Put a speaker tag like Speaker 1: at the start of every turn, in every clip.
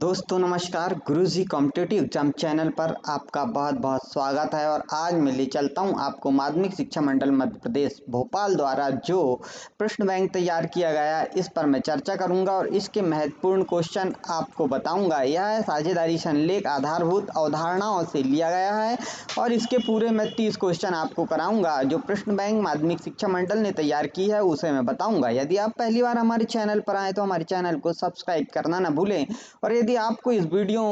Speaker 1: दोस्तों नमस्कार, गुरुजी competitive exam channel पर आपका बहुत बहुत स्वागत है। और आज मैं ले चलता हूं आपको माध्यमिक शिक्षा मंडल मध्य प्रदेश भोपाल द्वारा जो प्रश्न बैंक तैयार किया गया है इस पर मैं चर्चा करूंगा और इसके महत्वपूर्ण क्वेश्चन आपको बताऊंगा। यह साझेदारी संलेख आधारभूत अवधारणाओं से लिया गया है और इसके पूरे में 30 क्वेश्चन आपको कराऊंगा जो प्रश्न बैंक माध्यमिक शिक्षा मंडल ने तैयार की है उसे मैं बताऊंगा। यदि आप पहली बार हमारे चैनल पर आए तो हमारे चैनल को सब्सक्राइब करना ना भूलें और यदि आपको इस वीडियो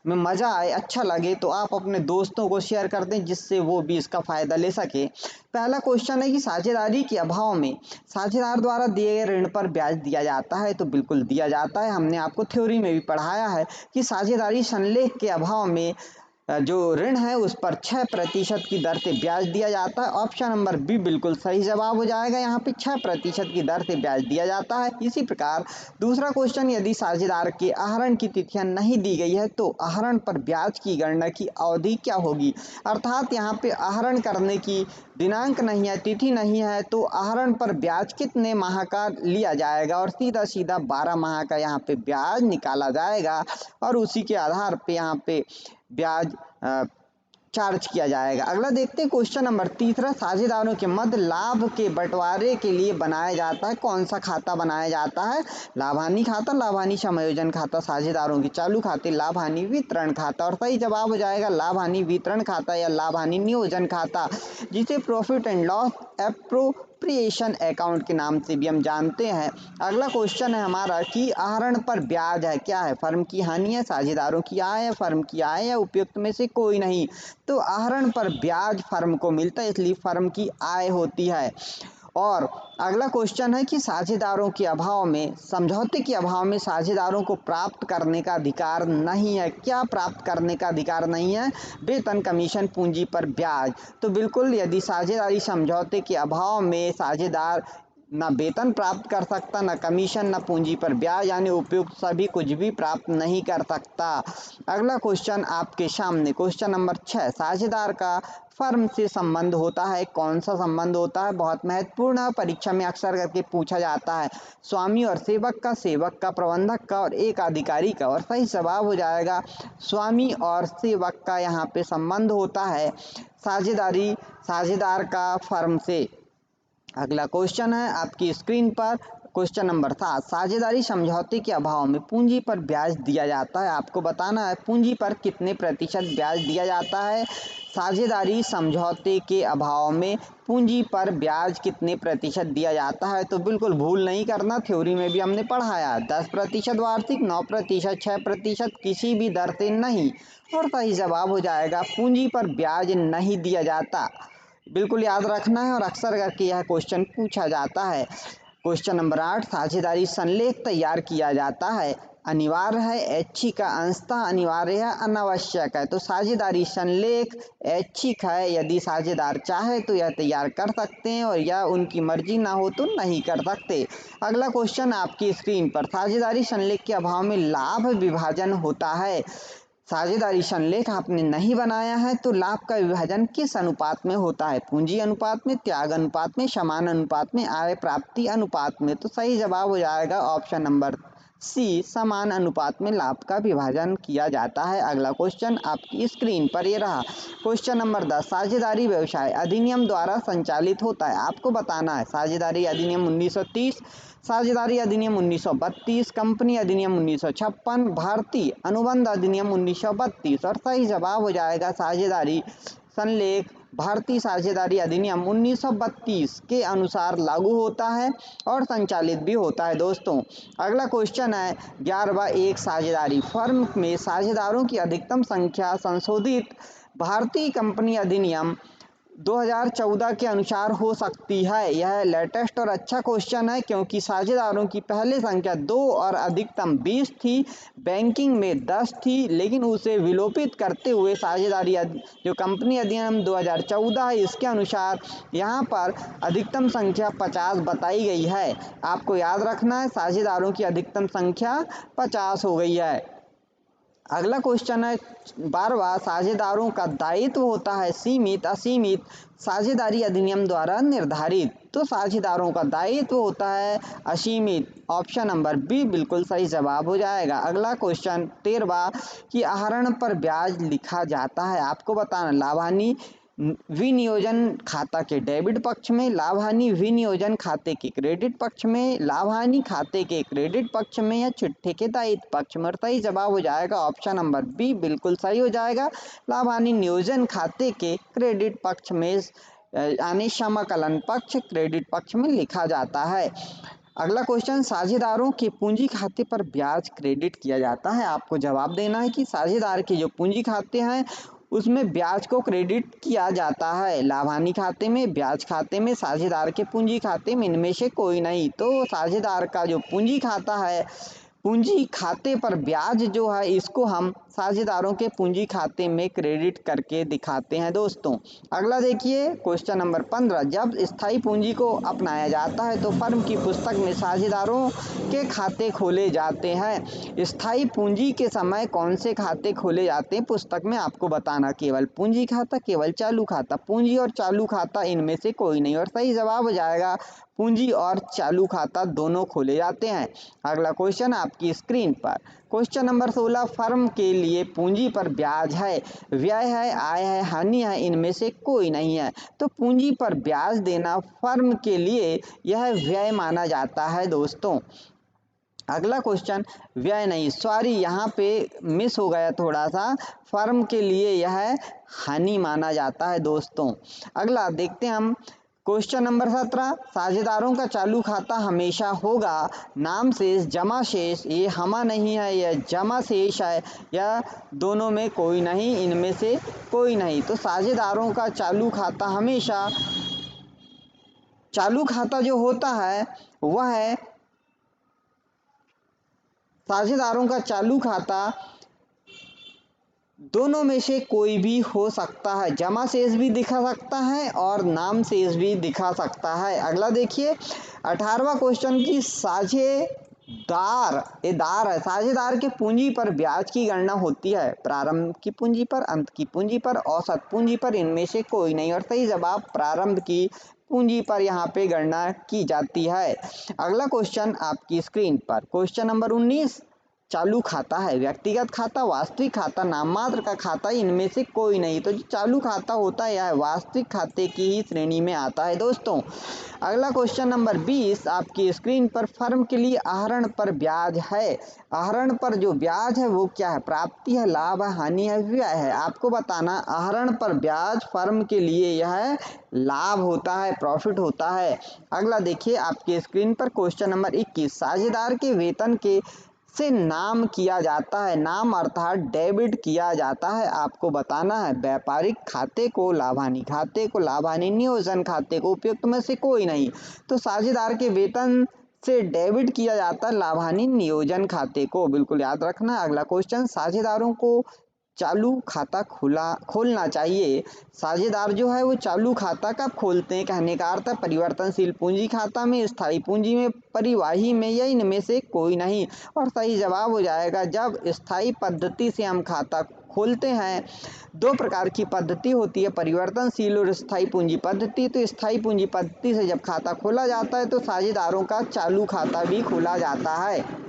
Speaker 1: में मज़ा आए, अच्छा लगे तो आप अपने दोस्तों को शेयर कर दें जिससे वो भी इसका फ़ायदा ले सके। पहला क्वेश्चन है कि साझेदारी के अभाव में साझेदार द्वारा दिए गए ऋण पर ब्याज दिया जाता है? तो बिल्कुल दिया जाता है। हमने आपको थ्योरी में भी पढ़ाया है कि साझेदारी संलेख के अभाव में जो ऋण है उस पर 6% की दर से ब्याज दिया जाता है। ऑप्शन नंबर बी बिल्कुल सही जवाब हो जाएगा। यहाँ पे 6% की दर से ब्याज दिया जाता है। इसी प्रकार दूसरा क्वेश्चन, यदि साझेदार के आहरण की तिथियां नहीं दी गई है तो आहरण पर ब्याज की गणना की अवधि क्या होगी? अर्थात यहाँ पे आहरण करने की दिनांक नहीं है, तिथि नहीं है, तो आहरण पर ब्याज कितने माह का लिया जाएगा और सीधा सीधा 12 माह का यहाँ पे ब्याज निकाला जाएगा और उसी के आधार पे यहाँ पे ब्याज चार्ज किया जाएगा। अगला देखते हैं क्वेश्चन नंबर तीसरा, साझेदारों के मध्य लाभ के बंटवारे के लिए बनाया जाता है कौन सा खाता बनाया जाता है? लाभ हानि खाता, लाभ हानि समायोजन खाता, साझेदारों के चालू खाते, लाभ हानि वितरण खाता। और सही जवाब हो जाएगा लाभ हानि वितरण खाता या लाभ हानि नियोजन खाता, जिसे profit and loss appropriation account के नाम से भी हम जानते हैं। अगला क्वेश्चन है हमारा कि आहरण पर ब्याज है क्या है? फर्म की हानि है, साझेदारों की आय है, फर्म की आय है, उपयुक्त में से कोई नहीं। तो आहरण पर ब्याज फर्म को मिलता है, इसलिए फर्म की आय होती है। और अगला क्वेश्चन है कि साझेदारों के अभाव में, समझौते के अभाव में साझेदारों को प्राप्त करने का अधिकार नहीं है। क्या प्राप्त करने का अधिकार नहीं है? वेतन, कमीशन, पूंजी पर ब्याज। तो बिल्कुल, यदि साझेदारी समझौते के अभाव में साझेदार ना वेतन प्राप्त कर सकता, ना कमीशन, ना पूंजी पर ब्याज, यानी उपयुक्त सभी कुछ भी प्राप्त नहीं कर सकता। अगला क्वेश्चन आपके सामने, क्वेश्चन नंबर 6, साझेदार का फर्म से संबंध होता है कौन सा संबंध होता है? बहुत महत्वपूर्ण है, परीक्षा में अक्सर करके पूछा जाता है। स्वामी और सेवक का, सेवक का प्रबंधक का और एक अधिकारी का। और सही जवाब हो जाएगा स्वामी और सेवक का यहाँ पे संबंध होता है साझेदारी साझेदार का फर्म से। अगला क्वेश्चन है आपकी स्क्रीन पर, क्वेश्चन नंबर 7, साझेदारी समझौते के अभाव में पूंजी पर ब्याज दिया जाता है। आपको बताना है पूंजी पर कितने प्रतिशत ब्याज दिया जाता है। साझेदारी समझौते के अभाव में पूंजी पर ब्याज कितने प्रतिशत दिया जाता है? तो बिल्कुल भूल नहीं करना, थ्योरी में भी हमने पढ़ाया 10% वार्षिक, 9%, 6%, किसी भी दर से नहीं। और सही जवाब हो जाएगा पूंजी पर ब्याज नहीं दिया जाता। बिल्कुल याद रखना है और अक्सर करके यह क्वेश्चन पूछा जाता है। क्वेश्चन नंबर 8, साझेदारी संलेख तैयार किया जाता है, अनिवार्य है, ऐच्छिक का अंशतः अनिवार्य है, अनावश्यक है? तो साझेदारी संलेख ऐच्छिक है, यदि साझेदार चाहे तो यह तैयार कर सकते हैं और यह उनकी मर्जी ना हो तो नहीं कर सकते। अगला क्वेश्चन आपकी स्क्रीन पर, साझेदारी संलेख के अभाव में लाभ विभाजन होता है। साझेदारी संलेख आपने नहीं बनाया है तो लाभ का विभाजन किस अनुपात में होता है? पूंजी अनुपात में, त्याग अनुपात में, समान अनुपात में, आय प्राप्ति अनुपात में? तो सही जवाब हो जाएगा ऑप्शन नंबर सी, समान अनुपात में लाभ का विभाजन किया जाता है। अगला क्वेश्चन आपकी स्क्रीन पर ये रहा, क्वेश्चन नंबर 10, साझेदारी व्यवसाय अधिनियम द्वारा संचालित होता है। आपको बताना है साझेदारी अधिनियम 1930, साझेदारी अधिनियम 1932, कंपनी अधिनियम 1956, भारतीय अनुबंध अधिनियम 1932। और सही जवाब हो जाएगा साझेदारी संलेख भारतीय साझेदारी अधिनियम 1932 के अनुसार लागू होता है और संचालित भी होता है। दोस्तों अगला क्वेश्चन है 11वां, एक साझेदारी फर्म में साझेदारों की अधिकतम संख्या संशोधित भारतीय कंपनी अधिनियम 2014 के अनुसार हो सकती है। यह लेटेस्ट और अच्छा क्वेश्चन है क्योंकि साझेदारों की पहले संख्या 2 और अधिकतम 20 थी, बैंकिंग में 10 थी, लेकिन उसे विलोपित करते हुए साझेदारी जो कंपनी अधिनियम 2014 है इसके अनुसार यहाँ पर अधिकतम संख्या 50 बताई गई है। आपको याद रखना है साझेदारों की अधिकतम संख्या 50 हो गई है। अगला क्वेश्चन है 12वां, साझेदारों का दायित्व होता है सीमित असीमित साझेदारी अधिनियम द्वारा निर्धारित। तो साझेदारों का दायित्व होता है असीमित। ऑप्शन नंबर बी बिल्कुल सही जवाब हो जाएगा। अगला क्वेश्चन 13वां कि आहरण पर ब्याज लिखा जाता है। आपको बताना लाभानी विनियोजन खाता के डेबिट पक्ष में, लाभहानि विनियोजन खाते के क्रेडिट पक्ष में, लाभहानि खाते के क्रेडिट पक्ष में या चिट्ठे के दायित्व पक्ष में। और सही जवाब हो जाएगा ऑप्शन नंबर बी बिल्कुल सही हो जाएगा। लाभहानि नियोजन खाते के क्रेडिट पक्ष में यानी समाकलन पक्ष क्रेडिट पक्ष में लिखा जाता है। अगला क्वेश्चन, साझेदारों के पूंजी खाते पर ब्याज क्रेडिट किया जाता है। आपको जवाब देना है कि साझेदार के जो पूंजी खाते हैं उसमें ब्याज को क्रेडिट किया जाता है। लाभहानि खाते में, ब्याज खाते में, साझेदार के पूंजी खाते में, इनमें से कोई नहीं। तो साझेदार का जो पूंजी खाता है, पूंजी खाते पर ब्याज जो है इसको हम साझेदारों के पूंजी खाते में क्रेडिट करके दिखाते हैं दोस्तों। अगला देखिए क्वेश्चन नंबर 15, जब स्थायी पूंजी को अपनाया जाता है तो फर्म की पुस्तक में साझेदारों के खाते खोले जाते हैं। स्थायी पूंजी के समय कौन से खाते खोले जाते हैं पुस्तक में आपको बताना, केवल पूंजी खाता, केवल चालू खाता। पूंजी और चालू खाता इनमें से कोई नहीं। और सही जवाब हो जाएगा पूंजी और चालू खाता दोनों खोले जाते हैं। अगला क्वेश्चन आपकी स्क्रीन पर क्वेश्चन नंबर 16, फर्म के लिए पूंजी पर ब्याज है, व्यय है, आय है, हानि है, इनमें से कोई नहीं है। तो पूंजी पर ब्याज देना फर्म के लिए यह व्यय माना जाता है दोस्तों। अगला क्वेश्चन व्यय नहीं, सॉरी यहाँ पे मिस हो गया थोड़ा सा, फर्म के लिए यह हानि माना जाता है दोस्तों। अगला देखते हैं हम क्वेश्चन नंबर 17, साझेदारों का चालू खाता हमेशा होगा नाम शेष जमा शेष, ये हमा नहीं है, यह जमा शेष है, या दोनों में कोई नहीं, इनमें से कोई नहीं। तो साझेदारों का चालू खाता हमेशा, चालू खाता जो होता है वह है, साझेदारों का चालू खाता दोनों में से कोई भी हो सकता है, जमा शेष भी दिखा सकता है और नाम शेष भी दिखा सकता है। अगला देखिए 18वां क्वेश्चन की साझेदार है, साझेदार के पूंजी पर ब्याज की गणना होती है प्रारंभ की पूंजी पर, अंत की पूंजी पर, औसत पूंजी पर, इनमें से कोई नहीं। और सही जवाब प्रारंभ की पूंजी पर यहाँ पे गणना की जाती है। अगला क्वेश्चन आपकी स्क्रीन पर क्वेश्चन नंबर 19, चालू खाता है, व्यक्तिगत खाता, वास्तविक खाता, नाममात्र का खाता, इनमें से कोई नहीं। तो जो चालू खाता होता है यह वास्तविक खाते की ही श्रेणी में आता है दोस्तों। अगला क्वेश्चन नंबर 20 आपकी स्क्रीन पर, फर्म के लिए आहरण पर ब्याज है। आहरण पर जो ब्याज है वो क्या है, प्राप्ति है, लाभ है, हानि है, व्यय है। आपको बताना आहरण पर ब्याज फर्म के लिए यह लाभ होता है, प्रॉफिट होता है। अगला देखिए आपकी स्क्रीन पर क्वेश्चन नंबर 21, साझेदार के वेतन के से नाम किया जाता है, नाम अर्थात डेबिट किया जाता है। आपको बताना है व्यापारिक खाते को, लाभहानि खाते को, लाभहानि नियोजन खाते को, उपयुक्त में से कोई नहीं। तो साझेदार के वेतन से डेबिट किया जाता है लाभहानि नियोजन खाते को, बिल्कुल याद रखना। अगला क्वेश्चन, साझेदारों को चालू खाता खोलना चाहिए। साझेदार जो है वो चालू खाता कब खोलते हैं, कहने का अर्थ है परिवर्तनशील पूंजी खाता में, स्थायी पूंजी में, परिवाही में, या इनमें से कोई नहीं। और सही जवाब हो जाएगा जब स्थायी पद्धति से हम खाता खोलते हैं। दो प्रकार की पद्धति होती है, परिवर्तनशील और स्थायी पूंजी पद्धति। तो स्थायी पूंजी पद्धति से जब खाता खोला जाता है तो साझेदारों का चालू खाता भी खोला जाता है।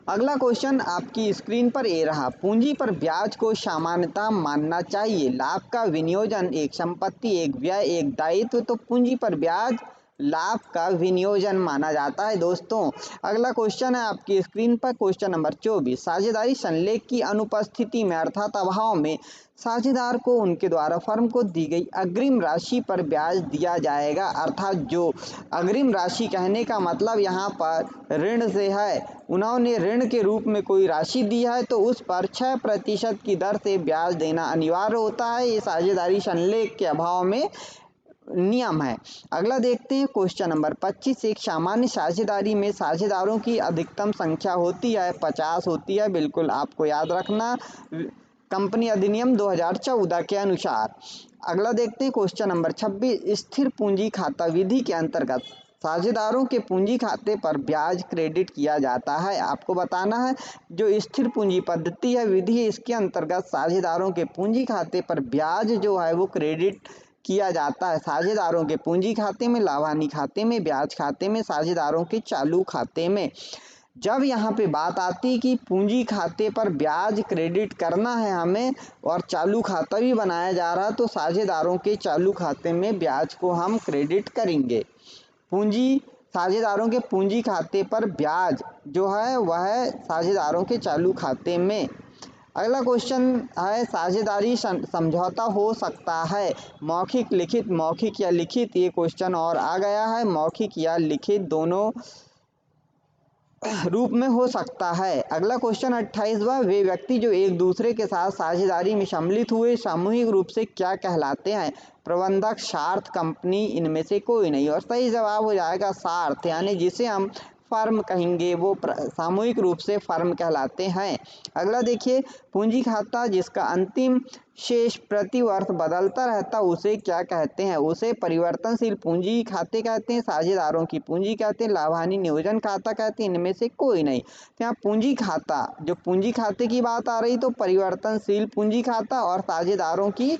Speaker 1: अगला क्वेश्चन आपकी स्क्रीन पर ये रहा, पूंजी पर ब्याज को सामान्यतः मानना चाहिए। लाभ का विनियोजन एक संपत्ति, एक व्यय, एक दायित्व, तो पूंजी पर ब्याज लाभ का विनियोजन माना जाता है दोस्तों। अगला क्वेश्चन है आपकी स्क्रीन पर क्वेश्चन नंबर 24, साझेदारी संलेख की अनुपस्थिति में अर्थात अभाव में साझेदार को उनके द्वारा फर्म को दी गई अग्रिम राशि पर ब्याज दिया जाएगा। अर्थात जो अग्रिम राशि कहने का मतलब यहाँ पर ऋण से है, उन्होंने ऋण के रूप में कोई राशि दी है तो उस पर 6% की दर से ब्याज देना अनिवार्य होता है। ये साझेदारी संलेख के अभाव में नियम है। अगला देखते हैं क्वेश्चन नंबर 25, एक सामान्य साझेदारी में साझेदारों की अधिकतम संख्या होती है 50 होती है, बिल्कुल आपको याद रखना कंपनी अधिनियम 2014 के अनुसार। अगला देखते हैं क्वेश्चन नंबर 26, स्थिर पूंजी खाता विधि के अंतर्गत साझेदारों के पूंजी खाते पर ब्याज क्रेडिट किया जाता है। आपको बताना है जो स्थिर पूंजी पद्धति है, विधि है, इसके अंतर्गत साझेदारों के पूंजी खाते पर ब्याज जो है वो क्रेडिट किया जाता है। साझेदारों के पूंजी खाते में, लाभानी खाते में, ब्याज खाते में, साझेदारों के चालू खाते में। जब यहाँ पे बात आती है कि पूंजी खाते पर ब्याज क्रेडिट करना है हमें और चालू खाता भी बनाया जा रहा है, तो साझेदारों के चालू खाते में ब्याज को हम क्रेडिट करेंगे। साझेदारों के पूंजी खाते पर ब्याज जो है वह साझेदारों के चालू खाते में। अगला क्वेश्चन है साझेदारी समझौता हो सकता है मौखिक लिखित, मौखिक या लिखित, ये क्वेश्चन और आ गया है। मौखिक या लिखित दोनों रूप में हो सकता है। अगला क्वेश्चन 28वां, वे व्यक्ति जो एक दूसरे के साथ साझेदारी में सम्मिलित हुए सामूहिक रूप से क्या कहलाते हैं? प्रबंधक, सार्थ, कंपनी, इनमें से कोई नहीं। और सही जवाब हो जाएगा सार्थ, यानी जिसे हम फर्म कहेंगे वो सामूहिक रूप से फर्म कहलाते हैं। अगला देखिए, पूंजी खाता जिसका अंतिम शेष प्रति वर्ष बदलता रहता उसे क्या कहते हैं? उसे परिवर्तनशील पूंजी खाते कहते हैं, साझेदारों की पूंजी कहते हैं, लाभानी नियोजन खाता कहते हैं, इनमें से कोई नहीं। तो यहाँ पूंजी खाता, जो पूंजी खाते की बात आ रही तो परिवर्तनशील पूंजी खाता और साझेदारों की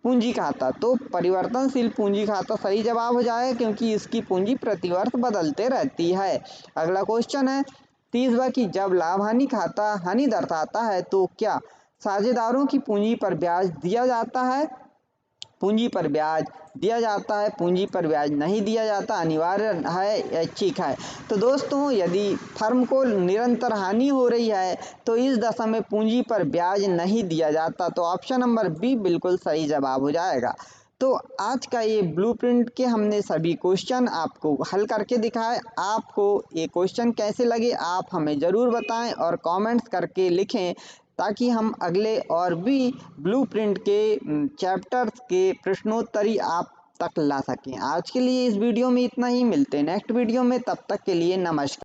Speaker 1: पूंजी खाता, तो परिवर्तनशील पूंजी खाता सही जवाब हो जाएगा क्योंकि इसकी पूंजी प्रतिवर्ष बदलते रहती है। अगला क्वेश्चन है 30वां की जब लाभानी खाता हानि दर्शाता है तो क्या साझेदारों की पूंजी पर ब्याज दिया जाता है? पूंजी पर ब्याज दिया जाता है, पूंजी पर ब्याज नहीं दिया जाता, अनिवार्य है, ऐच्छिक है। तो दोस्तों यदि फर्म को निरंतर हानि हो रही है तो इस दशा में पूंजी पर ब्याज नहीं दिया जाता, तो ऑप्शन नंबर बी बिल्कुल सही जवाब हो जाएगा। तो आज का ये ब्लूप्रिंट के हमने सभी क्वेश्चन आपको हल करके दिखाए। आपको ये क्वेश्चन कैसे लगे आप हमें ज़रूर बताएं और कमेंट्स करके लिखें ताकि हम अगले और भी ब्लूप्रिंट के चैप्टर्स के प्रश्नोत्तरी आप तक ला सकें। आज के लिए इस वीडियो में इतना ही, मिलते हैं नेक्स्ट वीडियो में, तब तक के लिए नमस्कार।